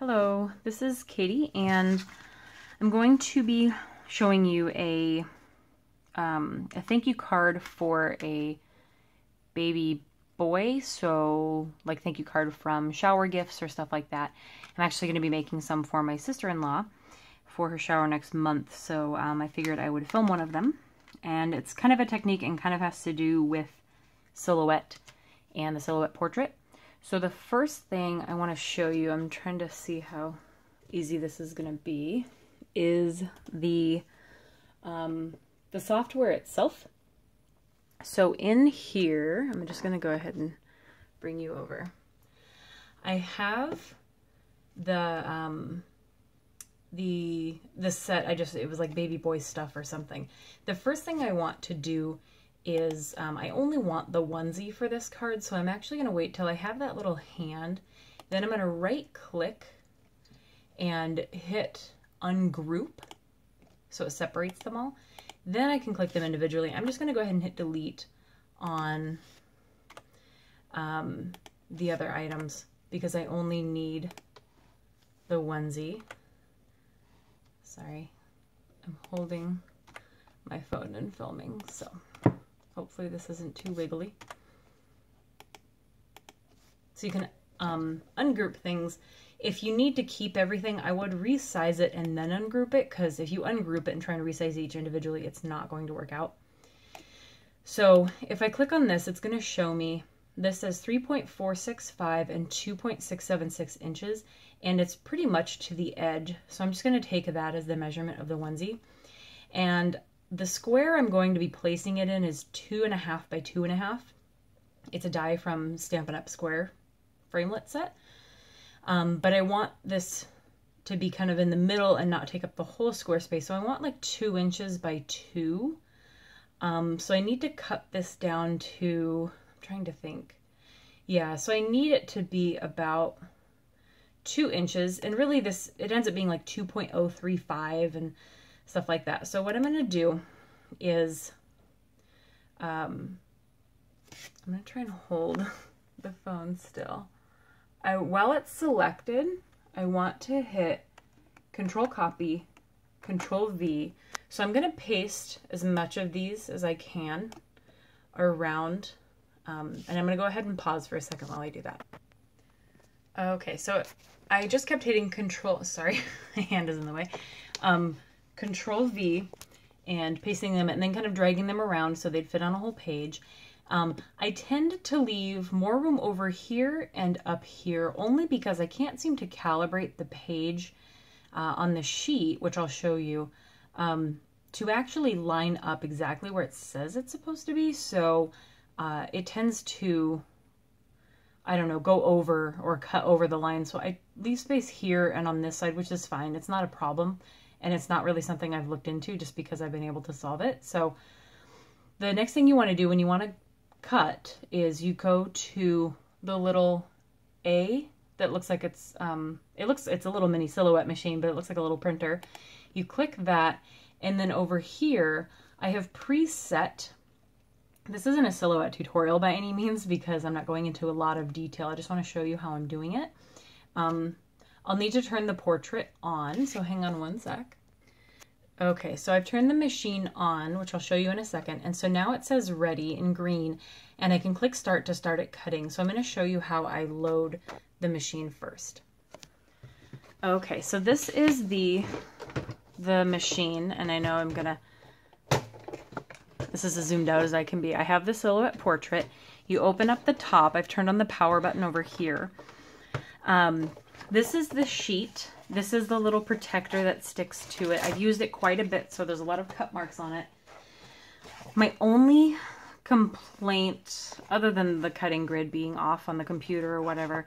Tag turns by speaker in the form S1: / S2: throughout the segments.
S1: Hello, this is Katie, and I'm going to be showing you a thank you card for a baby boy. So, like, thank you card from shower gifts or stuff like that. I'm actually going to be making some for my sister-in-law for her shower next month. So I figured I would film one of them, and it's kind of a technique and kind of has to do with silhouette and the silhouette portrait. So the first thing I want to show you, I'm trying to see how easy this is going to be, is the software itself. So in here, I'm just going to go ahead and bring you over. I have the set. It was like baby boy stuff or something. The first thing I want to do is I only want the onesie for this card, so I'm actually going to wait till I have that little hand. Then I'm going to right click and hit ungroup so it separates them all. Then I can click them individually. I'm just going to go ahead and hit delete on the other items because I only need the onesie. Sorry, I'm holding my phone and filming, so hopefully this isn't too wiggly. So you can ungroup things. If you need to keep everything, I would resize it and then ungroup it, because if you ungroup it and try to resize each individually, it's not going to work out. So if I click on this, it's going to show me this says 3.465 and 2.676 inches, and it's pretty much to the edge. So I'm just going to take that as the measurement of the onesie. And the square I'm going to be placing it in is 2.5 by 2.5. It's a die from Stampin' Up! Square framelit set. But I want this to be kind of in the middle and not take up the whole square space. So I want like 2 inches by 2. So I need to cut this down to, I'm trying to think. Yeah, so I need it to be about 2 inches. And really it ends up being like 2.035 and stuff like that. So what I'm going to do is I'm going to try and hold the phone still. While it's selected, I want to hit Control Copy, Control V. So I'm going to paste as much of these as I can around, and I'm going to go ahead and pause for a second while I do that. Okay, so I just kept hitting Control, sorry, my hand is in the way, Control V and pasting them and then kind of dragging them around so they'd fit on a whole page. I tend to leave more room over here and up here only because I can't seem to calibrate the page on the sheet, which I'll show you, to actually line up exactly where it says it's supposed to be. So it tends to, I don't know, go over or cut over the line. So I leave space here and on this side, which is fine. It's not a problem. And it's not really something I've looked into just because I've been able to solve it. So the next thing you want to do when you want to cut is you go to the little A that looks like it's it's a little mini silhouette machine, but it looks like a little printer. You click that, and then over here I have preset. This isn't a silhouette tutorial by any means because I'm not going into a lot of detail. I just want to show you how I'm doing it. I'll need to turn the portrait on, so hang on one sec. Okay, so I've turned the machine on, which I'll show you in a second. And so now it says ready in green, and I can click start to start it cutting. So I'm going to show you how I load the machine first. Okay, so this is the machine, and I know I'm going to, this is as zoomed out as I can be. I have the silhouette portrait. You open up the top. I've turned on the power button over here. This is the sheet. This is the little protector that sticks to it. I've used it quite a bit, so there's a lot of cut marks on it. My only complaint, other than the cutting grid being off on the computer or whatever,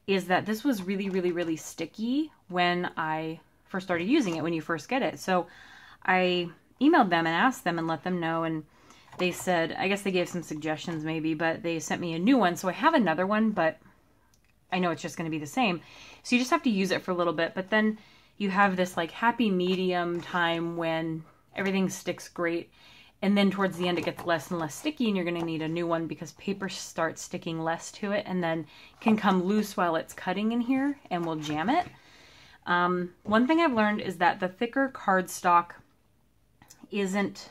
S1: is that this was really, really, really sticky when I first started using it, when you first get it. So I emailed them and asked them and let them know, and they said, I guess they gave some suggestions maybe, but they sent me a new one. So I have another one, but I know it's just going to be the same. So you just have to use it for a little bit, but then you have this like happy medium time when everything sticks great. And then towards the end, it gets less and less sticky, and you're going to need a new one because paper starts sticking less to it and then can come loose while it's cutting in here and will jam it. One thing I've learned is that the thicker cardstock isn't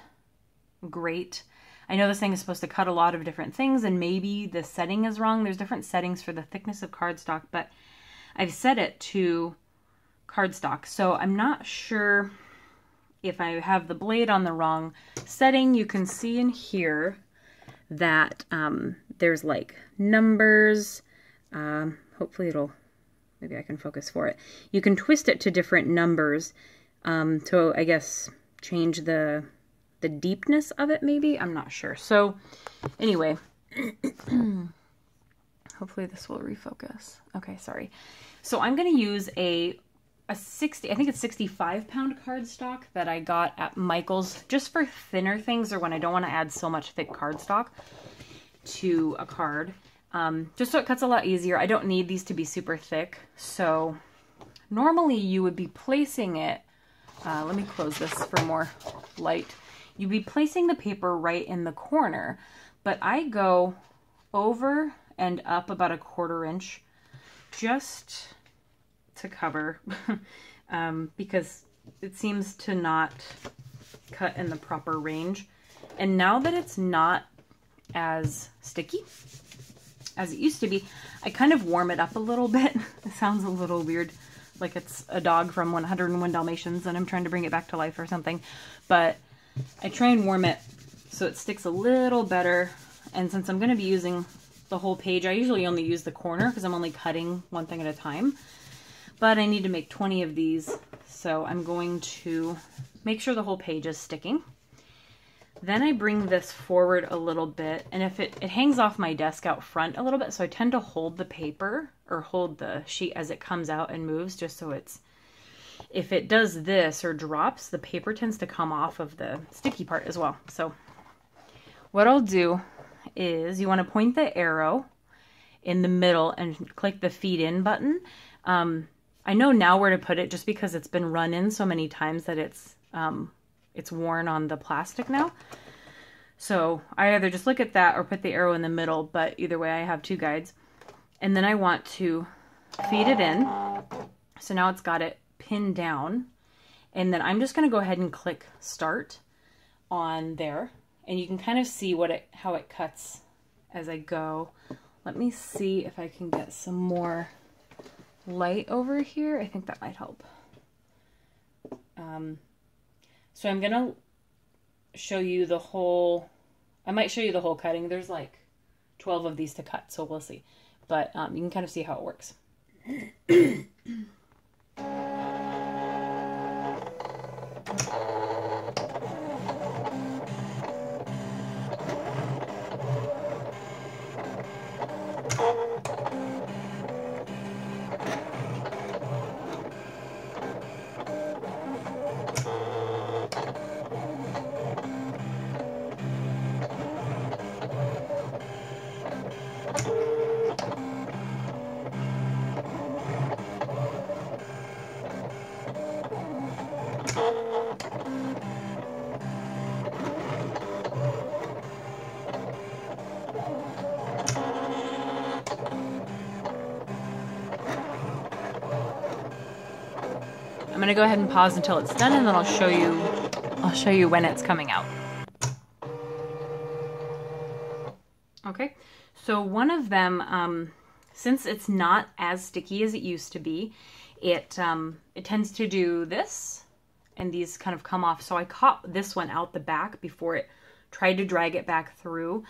S1: great. I know this thing is supposed to cut a lot of different things, and maybe the setting is wrong. There's different settings for the thickness of cardstock, but I've set it to cardstock, so I'm not sure if I have the blade on the wrong setting. You can see in here that there's like numbers. Hopefully maybe I can focus for it. You can twist it to different numbers to, I guess, change the deepness of it, maybe. I'm not sure. So anyway, hopefully this will refocus. Okay, sorry. So I'm going to use a 60, I think it's 65-pound cardstock that I got at Michael's, just for thinner things or when I don't want to add so much thick cardstock to a card. Just so it cuts a lot easier. I don't need these to be super thick. So normally you would be placing it, let me close this for more light. You'd be placing the paper right in the corner, but I go over and up about a 1/4 inch just to cover because it seems to not cut in the proper range. And now that it's not as sticky as it used to be, I kind of warm it up a little bit. It sounds a little weird, like it's a dog from 101 Dalmatians and I'm trying to bring it back to life or something. But I try and warm it so it sticks a little better. And since I'm going to be using the whole page, I usually only use the corner because I'm only cutting one thing at a time. But I need to make 20 of these, so I'm going to make sure the whole page is sticking. Then I bring this forward a little bit, and if it hangs off my desk out front a little bit, so I tend to hold the paper or hold the sheet as it comes out and moves, just so it's, if it does this or drops, the paper tends to come off of the sticky part as well. So what I'll do is you want to point the arrow in the middle and click the feed in button. I know now where to put it just because it's been run in so many times that it's worn on the plastic now. So I either just look at that or put the arrow in the middle, but either way I have two guides. And then I want to feed it in. So now it's got it pinned down. And then I'm just going to go ahead and click start on there. And you can kind of see how it cuts as I go. Let me see if I can get some more light over here. I think that might help. So I'm gonna show you the whole, I might show you the whole cutting. There's like 12 of these to cut, so we'll see. But you can kind of see how it works. I'm going to go ahead and pause until it's done, and then I'll show you when it's coming out. Okay, so one of them, since it's not as sticky as it used to be, it tends to do this, and these kind of come off. So I caught this one out the back before it tried to drag it back through.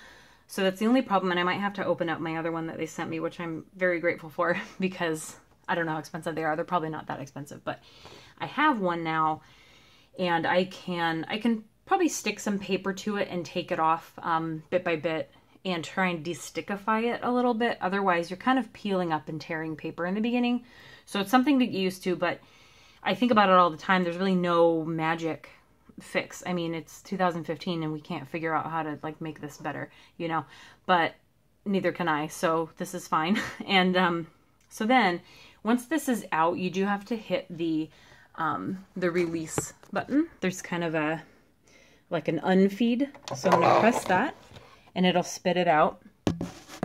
S1: So that's the only problem, and I might have to open up my other one that they sent me, which I'm very grateful for because I don't know how expensive they are. They're probably not that expensive, but I have one now, and I can probably stick some paper to it and take it off bit by bit and try and de-stickify it a little bit. Otherwise, you're kind of peeling up and tearing paper in the beginning. So it's something to get used to, but I think about it all the time. There's really no magic fix. I mean, it's 2015 and we can't figure out how to like make this better, you know, but neither can I. So this is fine. And so then once this is out, you do have to hit the release button. There's kind of like an unfeed. So I'm going to press that and it'll spit it out.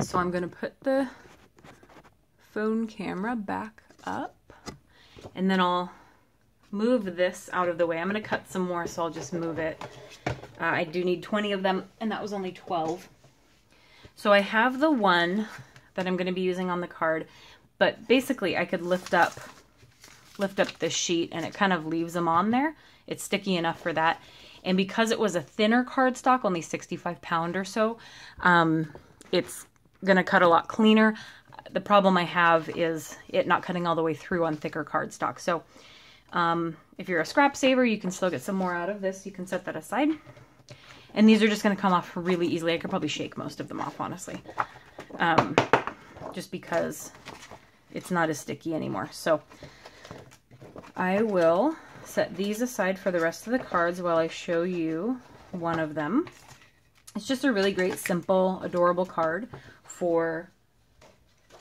S1: So I'm going to put the phone camera back up And then I'll move this out of the way. I'm going to cut some more, so I'll just move it. I do need 20 of them, and that was only 12. So I have the one that I'm going to be using on the card, but basically I could lift up this sheet and it kind of leaves them on there. It's sticky enough for that. And because it was a thinner cardstock, only 65 pound or so, it's going to cut a lot cleaner. The problem I have is it not cutting all the way through on thicker cardstock. So if you're a scrap saver, you can still get some more out of this. You can set that aside. And these are just going to come off really easily. I could probably shake most of them off, honestly, just because it's not as sticky anymore. So I will set these aside for the rest of the cards while I show you one of them. It's just a really great, simple, adorable card for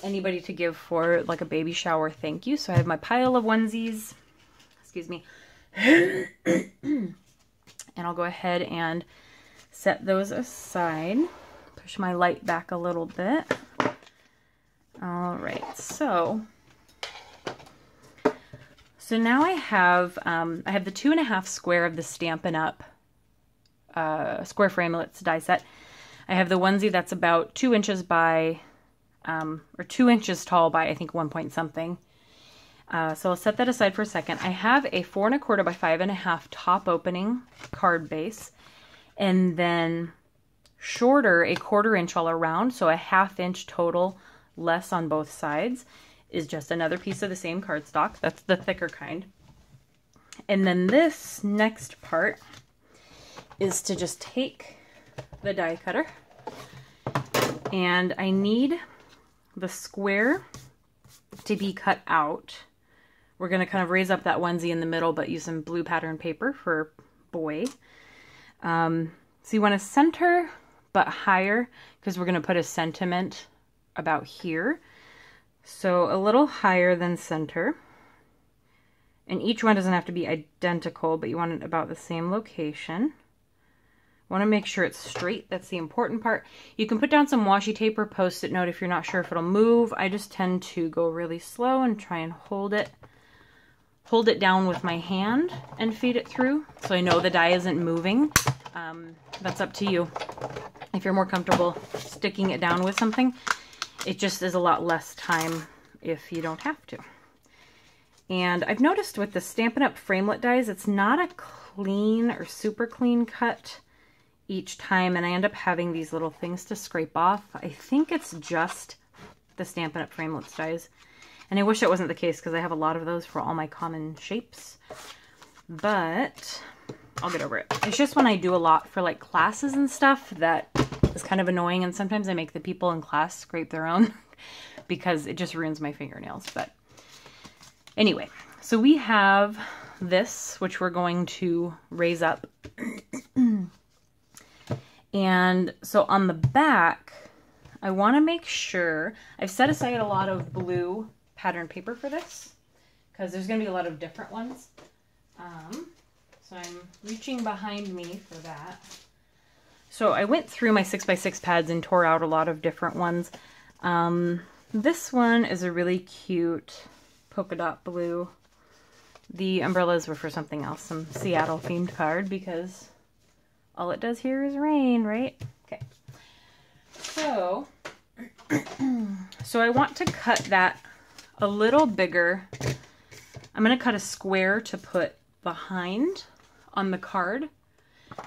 S1: anybody to give for like a baby shower thank you. So I have my pile of onesies, excuse me, and I'll go ahead and set those aside. Push my light back a little bit. All right, so now I have the 2.5 square of the Stampin' Up! Square Framelits die set. I have the onesie that's about 2 inches by, or 2 inches tall by I think 1 point something. So I'll set that aside for a second. I have a 4 1/4 by 5.5 top opening card base, and then shorter, a 1/4 inch all around, so a 1/2 inch total less on both sides, is just another piece of the same cardstock. That's the thicker kind. And then this next part is to just take the die cutter, and I need the square to be cut out. We're going to kind of raise up that onesie in the middle, but use some blue pattern paper for boy. So you want to center but higher, because we're going to put a sentiment about here. So a little higher than center. And each one doesn't have to be identical, but you want it about the same location. Want to make sure it's straight. That's the important part. You can put down some washi tape or post-it note if you're not sure if it'll move. I just tend to go really slow and try and hold it down with my hand and feed it through, so I know the die isn't moving. That's up to you. If you're more comfortable sticking it down with something, it just is a lot less time if you don't have to. And I've noticed with the Stampin' Up! Framelit dies, it's not a clean or super clean cut each time, and I end up having these little things to scrape off. I think it's just the Stampin' Up! Framelits dies. And I wish it wasn't the case, because I have a lot of those for all my common shapes. But I'll get over it. It's just when I do a lot for like classes and stuff that is kind of annoying, and sometimes I make the people in class scrape their own because it just ruins my fingernails. But anyway, so we have this, which we're going to raise up. And so on the back, I want to make sure I've set aside a lot of blue pattern paper for this, because there's going to be a lot of different ones. So I'm reaching behind me for that. So I went through my 6x6 pads and tore out a lot of different ones. This one is a really cute polka dot blue. The umbrellas were for something else, some Seattle themed card, because all it does here is rain, right? Okay. So I want to cut that a little bigger. I'm going to cut a square to put behind on the card.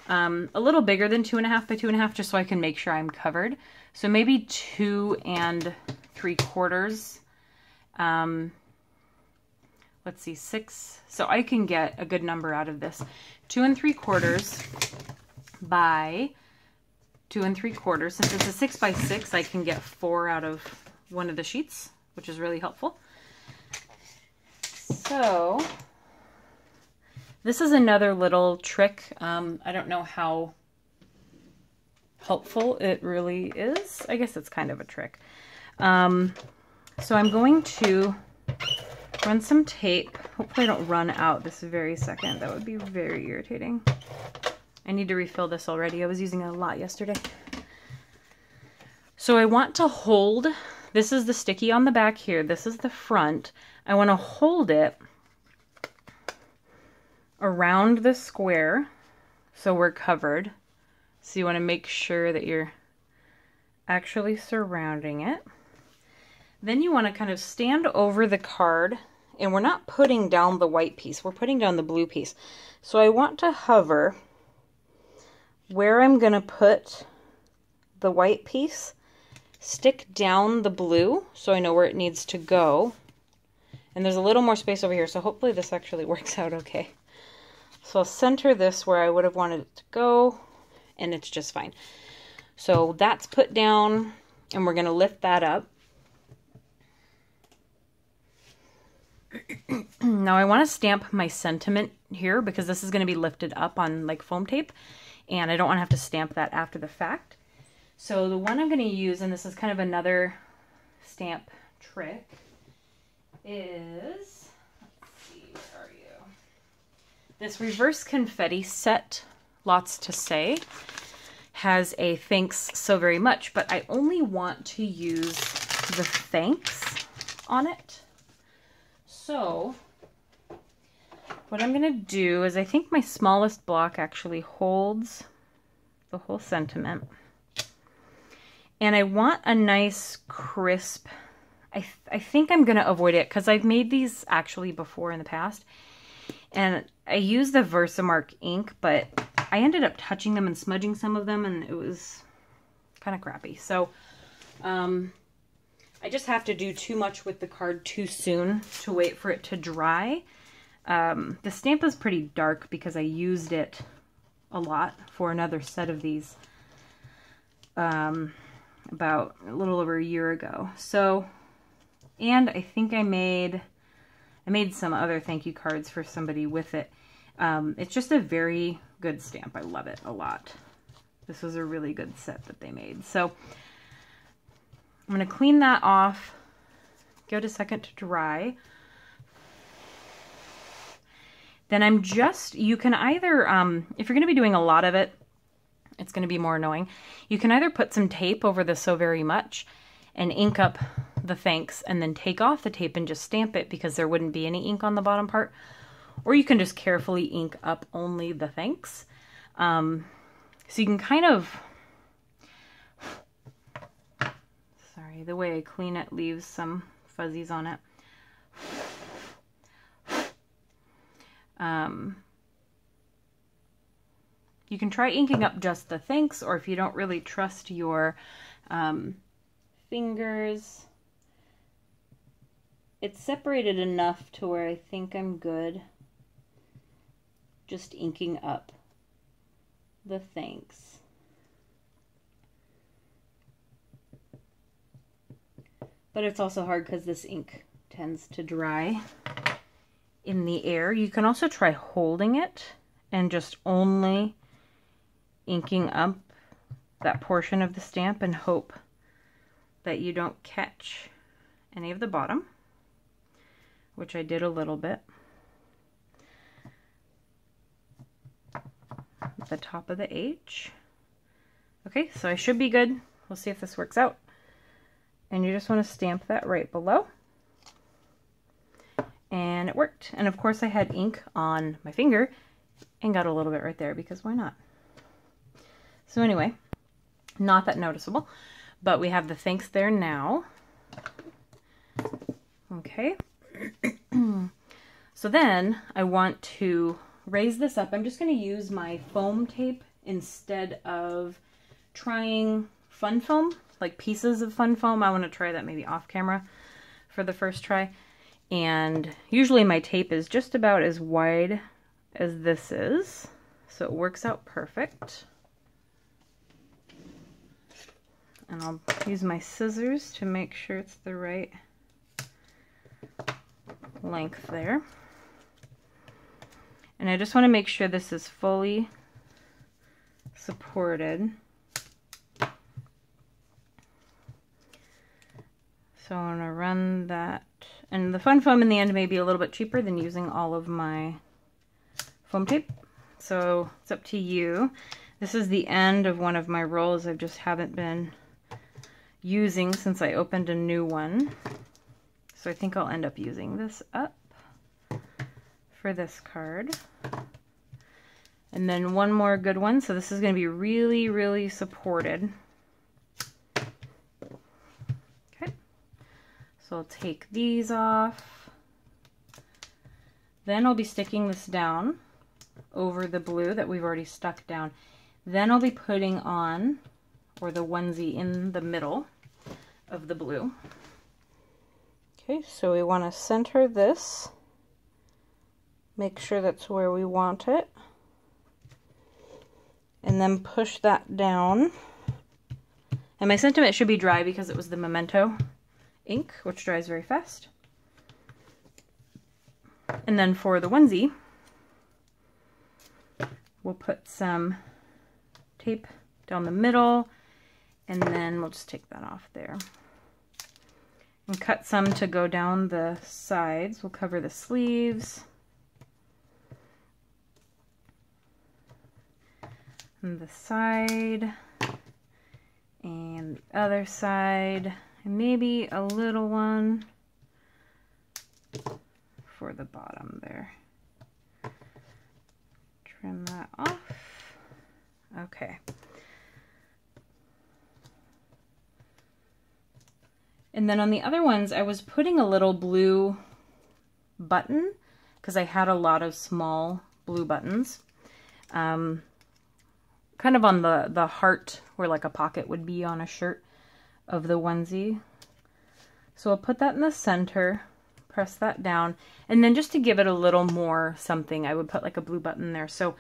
S1: A little bigger than 2.5 by 2.5, just so I can make sure I'm covered. So maybe 2 3/4. Let's see, 6. So I can get a good number out of this. 2 3/4 by 2 3/4. Since it's a 6x6, I can get 4 out of one of the sheets, which is really helpful. So this is another little trick. I don't know how helpful it really is. I guess it's kind of a trick. So I'm going to run some tape. Hopefully I don't run out this very second. That would be very irritating. I need to refill this already. I was using it a lot yesterday. So I want to hold, this is the sticky on the back here. This is the front. I want to hold it around the square so we're covered. So you want to make sure that you're actually surrounding it. Then you want to kind of stand over the card, and we're not putting down the white piece, we're putting down the blue piece. So I want to hover where I'm going to put the white piece, stick down the blue so I know where it needs to go. And there's a little more space over here, so hopefully this actually works out okay. So I'll center this where I would have wanted it to go, and it's just fine. So that's put down, and we're going to lift that up. Now I want to stamp my sentiment here because this is going to be lifted up on like foam tape, and I don't want to have to stamp that after the fact. So the one I'm going to use, and this is kind of another stamp trick, is, let's see, where are you? This reverse confetti set, Lots to Say, has a thanks so very much, but I only want to use the thanks on it. So what I'm going to do is, I think my smallest block actually holds the whole sentiment. And I want a nice crisp, I think I'm going to avoid it because I've made these actually before in the past. And I used the Versamark ink, but I ended up touching them and smudging some of them, and it was kind of crappy. So I just have to do too much with the card too soon to wait for it to dry. The stamp is pretty dark because I used it a lot for another set of these about a little over a year ago. So, and I think I made some other thank you cards for somebody with it. It's just a very good stamp. I love it a lot. This was a really good set that they made. So I'm going to clean that off, give it a second to dry. Then I'm just, you can either, if you're going to be doing a lot of it, it's going to be more annoying. You can either put some tape over the So Very Much and ink up the thanks and then take off the tape and just stamp it because there wouldn't be any ink on the bottom part. Or you can just carefully ink up only the thanks. So you can kind of, sorry, the way I clean it leaves some fuzzies on it. You can try inking up just the thanks, or if you don't really trust your fingers, it's separated enough to where I think I'm good just inking up the thanks. But it's also hard because this ink tends to dry in the air. You can also try holding it and just only inking up that portion of the stamp and hope that you don't catch any of the bottom, which I did a little bit. At the top of the H. Okay, so I should be good. We'll see if this works out. And you just want to stamp that right below. And it worked. And of course I had ink on my finger and got a little bit right there because why not? So anyway, not that noticeable, but we have the thanks there now. Okay. So then I want to raise this up. I'm just going to use my foam tape instead of trying fun foam, like pieces of fun foam. I want to try that maybe off camera for the first try. And usually my tape is just about as wide as this is, so it works out perfect. And I'll use my scissors to make sure it's the right length there. And I just want to make sure this is fully supported. So I want to run that. And the fun foam in the end may be a little bit cheaper than using all of my foam tape. So it's up to you. This is the end of one of my rolls I just haven't been using since I opened a new one. So I think I'll end up using this up for this card. And then one more good one. So this is going to be really, really supported. Okay. So I'll take these off. Then I'll be sticking this down over the blue that we've already stuck down. Then I'll be putting on, or the onesie in the middle of the blue. Okay, so we want to center this. Make sure that's where we want it. And then push that down. And my sentiment should be dry because it was the Memento ink, which dries very fast. And then for the onesie, we'll put some tape down the middle, and then we'll just take that off there. And cut some to go down the sides. We'll cover the sleeves. And the side, and the other side, and maybe a little one for the bottom there. Trim that off. Okay. And then on the other ones, I was putting a little blue button because I had a lot of small blue buttons. Kind of on the heart where like a pocket would be on a shirt of the onesie. So I'll put that in the center, press that down, and then just to give it a little more something, I would put like a blue button there. So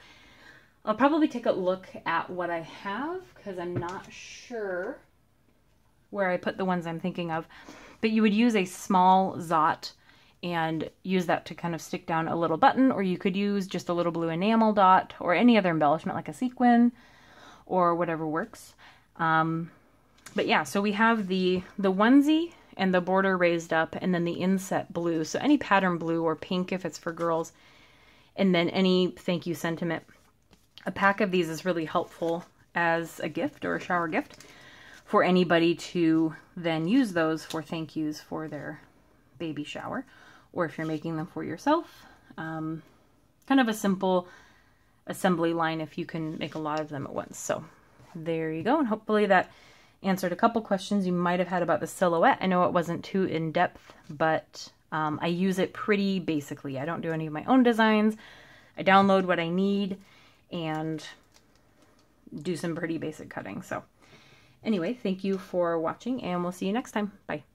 S1: I'll probably take a look at what I have because I'm not sure where I put the ones I'm thinking of. But you would use a small Zot and use that to kind of stick down a little button, or you could use just a little blue enamel dot or any other embellishment like a sequin or whatever works. But yeah, so we have the onesie and the border raised up, and then the inset blue. So any pattern blue or pink if it's for girls, and then any thank you sentiment. A pack of these is really helpful as a gift or a shower gift for anybody to then use those for thank yous for their baby shower, or if you're making them for yourself. Kind of a simple assembly line if you can make a lot of them at once. So there you go, and hopefully that answered a couple questions you might have had about the silhouette. I know it wasn't too in-depth, but I use it pretty basically. I don't do any of my own designs. I download what I need and do some pretty basic cutting. So anyway, thank you for watching, and we'll see you next time. Bye.